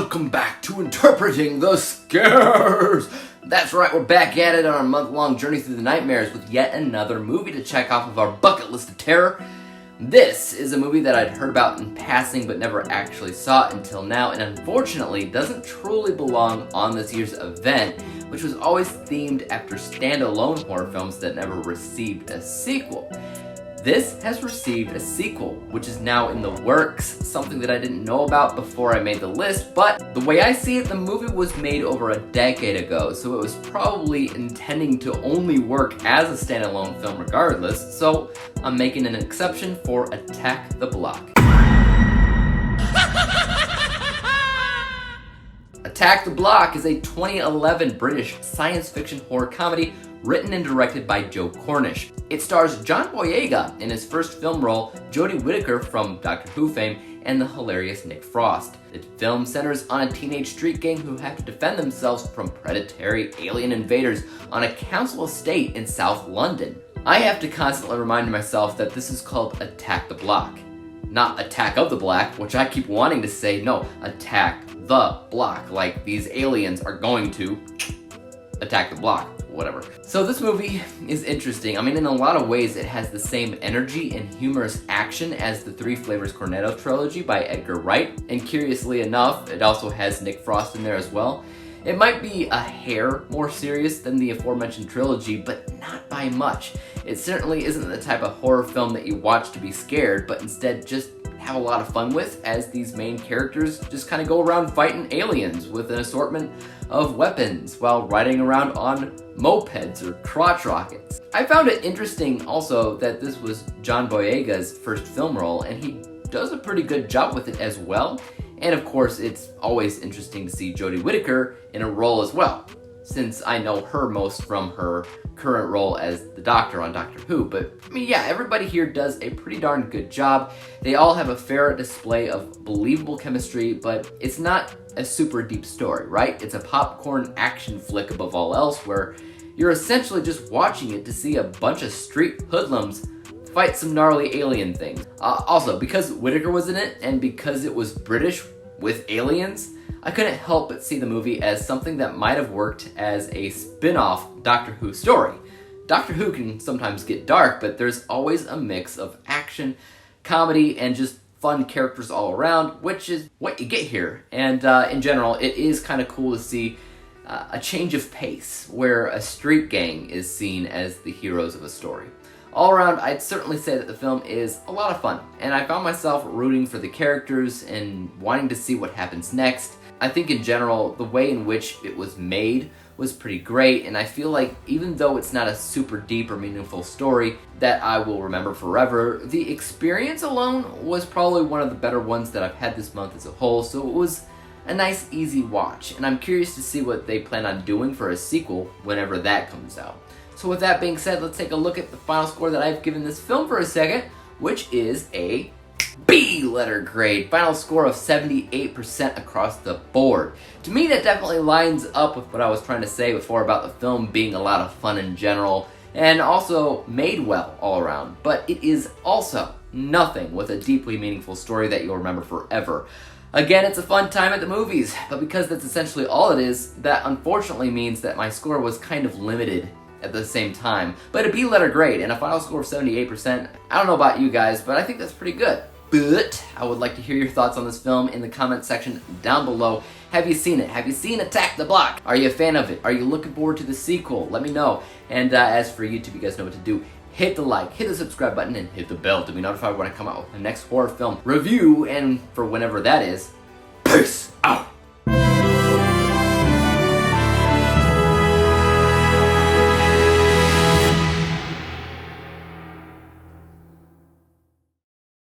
Welcome back to Interpreting the Scares! That's right, we're back at it on our month-long journey through the nightmares with yet another movie to check off of our bucket list of terror. This is a movie that I'd heard about in passing but never actually saw it until now, and unfortunately doesn't truly belong on this year's event, which was always themed after standalone horror films that never received a sequel. This has received a sequel, which is now in the works, something that I didn't know about before I made the list, but the way I see it, the movie was made over a decade ago, so it was probably intending to only work as a standalone film regardless, so I'm making an exception for Attack the Block. Attack the Block is a 2011 British science fiction horror comedy written and directed by Joe Cornish. It stars John Boyega in his first film role, Jodie Whittaker from Doctor Who fame, and the hilarious Nick Frost. The film centers on a teenage street gang who have to defend themselves from predatory alien invaders on a council estate in South London. I have to constantly remind myself that this is called Attack the Block, not Attack of the Black, which I keep wanting to say. No, Attack the Block, like these aliens are going to attack the block. Whatever. So this movie is interesting. I mean, in a lot of ways, it has the same energy and humorous action as the Three Flavors Cornetto trilogy by Edgar Wright, and curiously enough, it also has Nick Frost in there as well. It might be a hair more serious than the aforementioned trilogy, but not by much. It certainly isn't the type of horror film that you watch to be scared, but instead just have a lot of fun with, as these main characters just kind of go around fighting aliens with an assortment of weapons while riding around on mopeds or crotch rockets. I found it interesting also that this was John Boyega's first film role, and he does a pretty good job with it as well. And of course, it's always interesting to see Jodie Whittaker in a role as well, since I know her most from her current role as the Doctor on Doctor Who. But I mean, yeah, everybody here does a pretty darn good job. They all have a fair display of believable chemistry, but it's not a super deep story, right? It's a popcorn action flick above all else, where you're essentially just watching it to see a bunch of street hoodlums fight some gnarly alien things. Also, because Whittaker was in it, and because it was British with aliens, I couldn't help but see the movie as something that might have worked as a spin-off Doctor Who story. Doctor Who can sometimes get dark, but there's always a mix of action, comedy, and just fun characters all around, which is what you get here. And in general, it is kind of cool to see a change of pace, where a street gang is seen as the heroes of a story. All around, I'd certainly say that the film is a lot of fun, and I found myself rooting for the characters and wanting to see what happens next. I think in general, the way in which it was made was pretty great, and I feel like even though it's not a super deep or meaningful story that I will remember forever, the experience alone was probably one of the better ones that I've had this month as a whole, so it was a nice, easy watch, and I'm curious to see what they plan on doing for a sequel whenever that comes out. So with that being said, let's take a look at the final score that I've given this film for a second, which is a B letter grade. Final score of 78% across the board. To me, that definitely lines up with what I was trying to say before about the film being a lot of fun in general, and also made well all around. But it is also nothing with a deeply meaningful story that you'll remember forever. Again, it's a fun time at the movies, but because that's essentially all it is, that unfortunately means that my score was kind of limited at the same time. But a B letter grade and a final score of 78%, I don't know about you guys, but I think that's pretty good. But I would like to hear your thoughts on this film in the comment section down below. Have you seen it? Have you seen Attack the Block? Are you a fan of it? Are you looking forward to the sequel? Let me know. And as for YouTube, you guys know what to do. Hit the like, hit the subscribe button, and hit the bell to be notified when I come out with the next horror film review, and for whenever that is. Peace!